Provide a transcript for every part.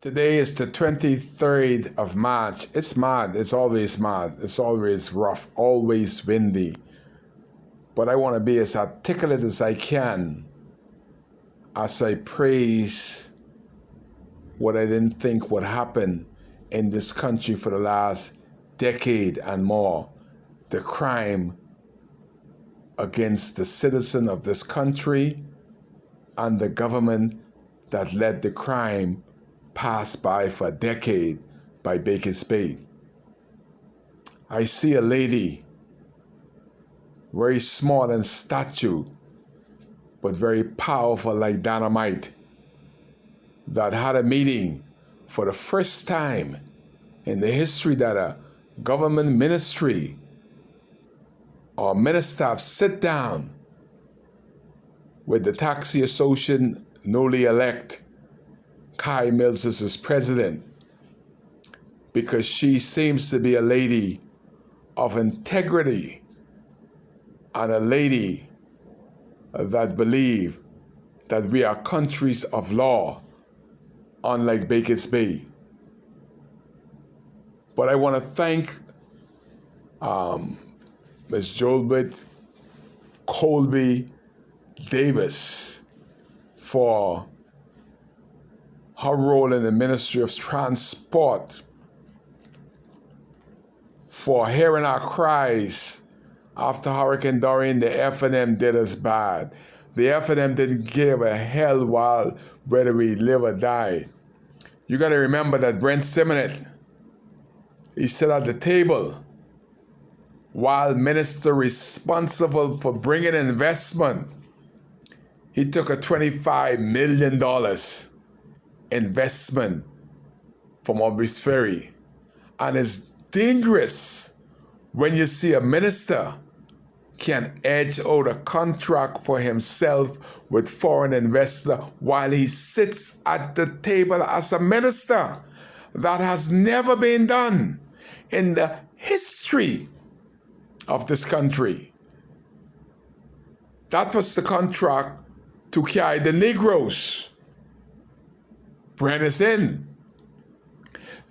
Today is the 23rd of March. It's mad. It's always mad. It's always rough, always windy. But I want to be as articulate as I can as I praise what I didn't think would happen in this country for the last decade and more. The crime against the citizen of this country and the government that let the crime pass by for a decade by Baker Spade. I see a lady, very small in stature, but very powerful like dynamite, that had a meeting for the first time in the history that a government ministry or minister have sit down with the Taxi Association newly elect Kai Mills as his president, because she seems to be a lady of integrity and a lady that believe that we are countries of law, unlike Baker's Bay. But I want to thank Ms. Jolbert Colby Davis for her role in the Ministry of Transport, for hearing our cries after Hurricane Dorian. The F&M did us bad. The F&M didn't give a hell while whether we live or die. You got to remember that Brent Simonet, he sat at the table while minister responsible for bringing investment. He took a $25 million investment from Aubry's Ferry. And it's dangerous when you see a minister can edge out a contract for himself with foreign investor while he sits at the table as a minister. That has never been done in the history of this country. That was the contract to carry the Negroes. Brent is in.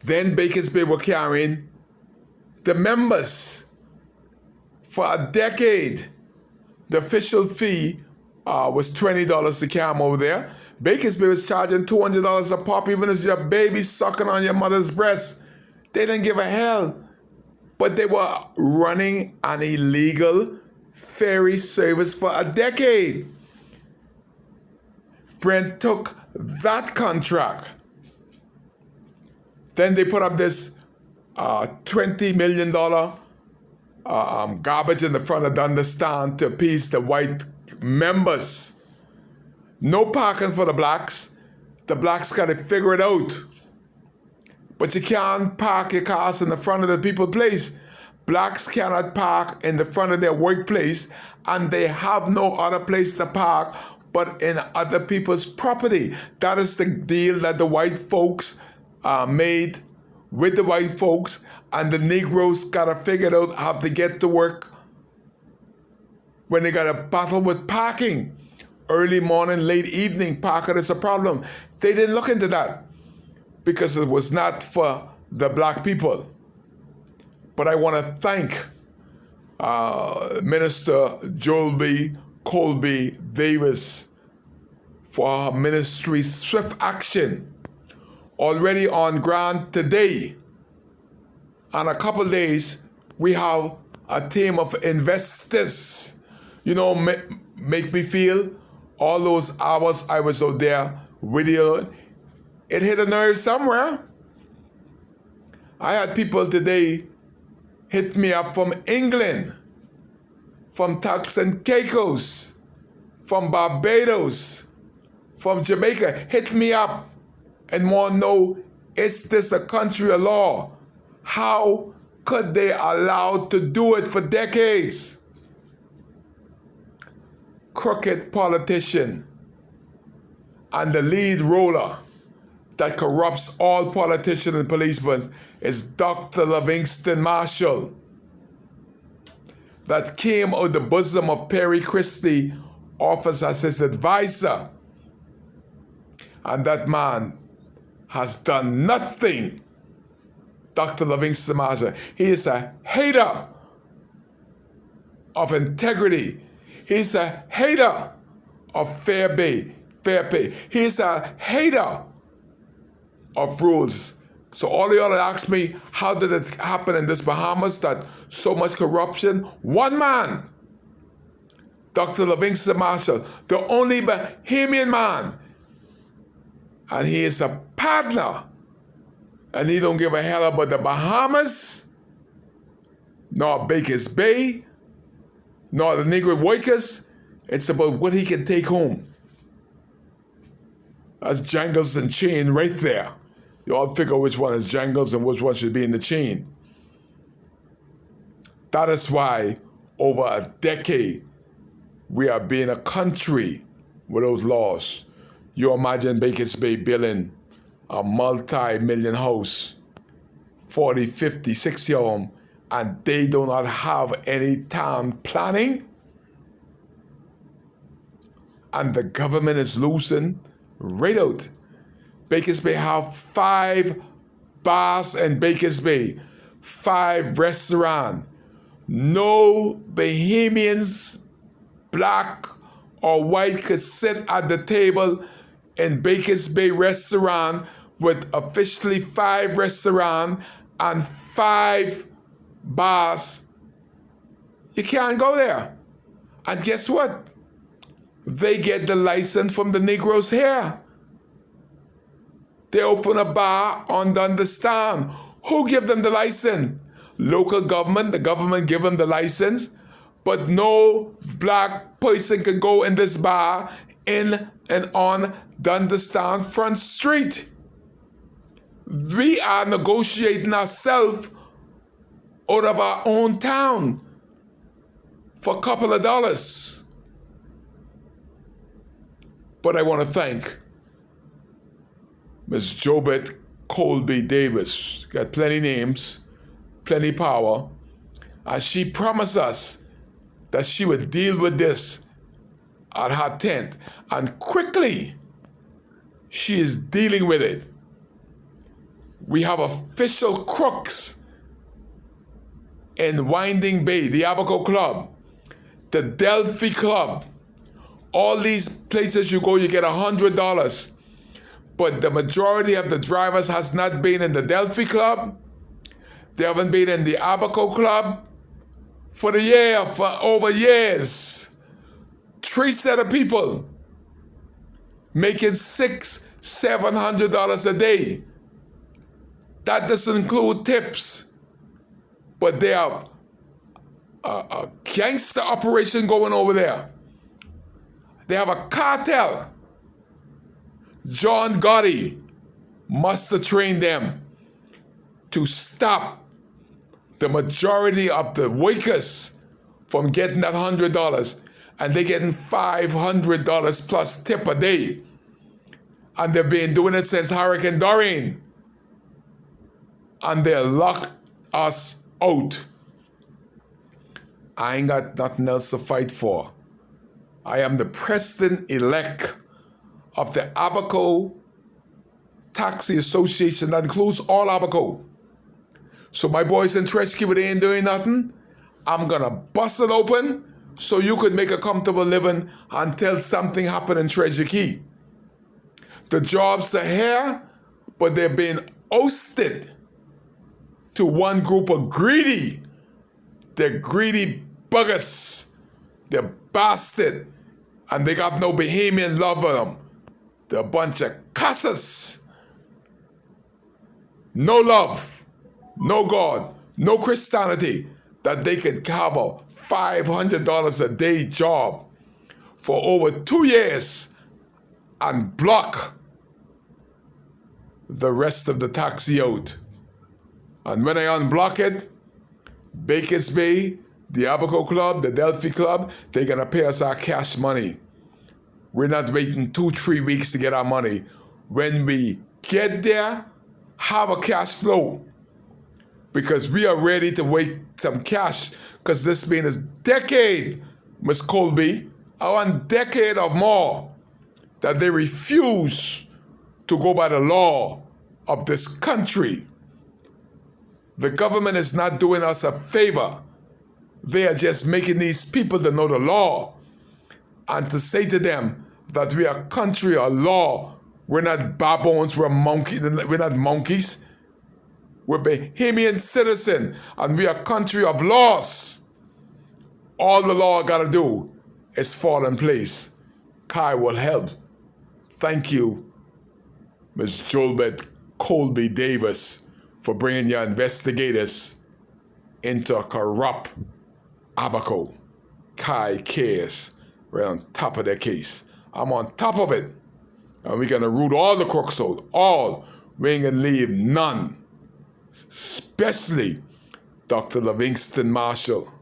Then Baker's Bay were carrying the members for a decade. The official fee was $20 to carry them over there. Baker's Bay was charging $200 a pop, even if your baby sucking on your mother's breast. They didn't give a hell. But they were running an illegal ferry service for a decade. Brent took that contract. Then they put up this $20 million garbage in the front of Dundas Town to appease the white members. No parking for the blacks. The blacks got to figure it out. But you can't park your cars in the front of the people's place. Blacks cannot park in the front of their workplace, and they have no other place to park but in other people's property. That is the deal that the white folks made with the white folks, and the Negroes gotta figure out how to get to work when they got a battle with parking. Early morning, late evening, parking is a problem. They didn't look into that because it was not for the black people. But I want to thank Minister Jolby Colby Davis for her ministry's swift action. Already on ground today, in a couple days, we have a team of investors. You know, make me feel all those hours I was out there videoing, it hit a nerve somewhere. I had people today hit me up from England, from Turks and Caicos, from Barbados, from Jamaica, hit me up and want to know, is this a country of law? How could they allow to do it for decades? Crooked politician and the lead roller that corrupts all politicians and policemen is Dr. Livingston Marshall, that came out the bosom of Perry Christie, office as his advisor. And that man has done nothing. Dr. Livingston Marshall, he is a hater of integrity. He's a hater of fair pay. He's a hater of rules. So all of y'all ask me, how did it happen in this Bahamas that so much corruption? One man, Dr. Livingston Marshall, the only Bahamian man, and he is a partner, and he don't give a hell about the Bahamas, nor Baker's Bay, nor the Negro workers. It's about what he can take home. That's Jangles and Chain right there. You all figure which one is Jangles and which one should be in the chain. That is why over a decade we are being a country with those laws. You imagine Baker's Bay building a multi-million house, 40, 50, 60 of them, and they do not have any town planning? And the government is losing right out. Baker's Bay have 5 bars in Baker's Bay, 5 restaurants. No Bahamians, black or white, could sit at the table in Baker's Bay restaurant with officially 5 restaurants and 5 bars. You can't go there. And guess what? They get the license from the Negroes here. They open a bar on the understand. Who give them the license? Local government. The government give them the license. But no black person can go in this bar in and on the understand front street. We are negotiating ourselves out of our own town for a couple of dollars. But I want to thank Ms. Jobeth Colby Davis. Got plenty names, plenty power. And she promised us that she would deal with this at her tent. And quickly, she is dealing with it. We have official crooks in Winding Bay, the Abaco Club, the Delphi Club. All these places you go, you get $100. But the majority of the drivers has not been in the Delphi Club. They haven't been in the Abaco Club for over years. 3 set of people making $600-700 a day. That doesn't include tips. But they have a gangster operation going over there. They have a cartel. John Gotti must have trained them to stop the majority of the workers from getting that $100. And they're getting $500 plus tip a day. And they've been doing it since Hurricane Dorian. And they locked us out. I ain't got nothing else to fight for. I am the president-elect of the Abaco Taxi Association that includes all Abaco. So my boys in Treasure, they ain't doing nothing. I'm gonna bust it open so you could make a comfortable living until something happens in Treasure Key. The jobs are here, but they're being ousted to one group of greedy. They're greedy buggers. They're bastard. And they got no Bahamian love for them. They're a bunch of cusses. No love, no God, no Christianity, that they can have a $500 a day job for over 2 years and block the rest of the taxi out. And when I unblock it, Baker's Bay, the Abaco Club, the Delphi Club, they're gonna pay us our cash money. We're not waiting 2-3 weeks to get our money. When we get there, have a cash flow. Because we are ready to wait some cash. Because this been a decade, Ms. Colby, or a decade or more, that they refuse to go by the law of this country. The government is not doing us a favor. They are just making these people to know the law and to say to them that we are a country of law. We're not baboons, we're monkeys, we're not monkeys. We're Bahamian citizen, and we are a country of laws. All the law gotta do is fall in place. Kai will help. Thank you, Ms. Jolbert Colby Davis, for bringing your investigators into a corrupt Abaco. Kai cares. We're on top of their case. I'm on top of it. And we're gonna root all the crooks out. All. We ain't gonna leave none. Especially Dr. Livingston Marshall.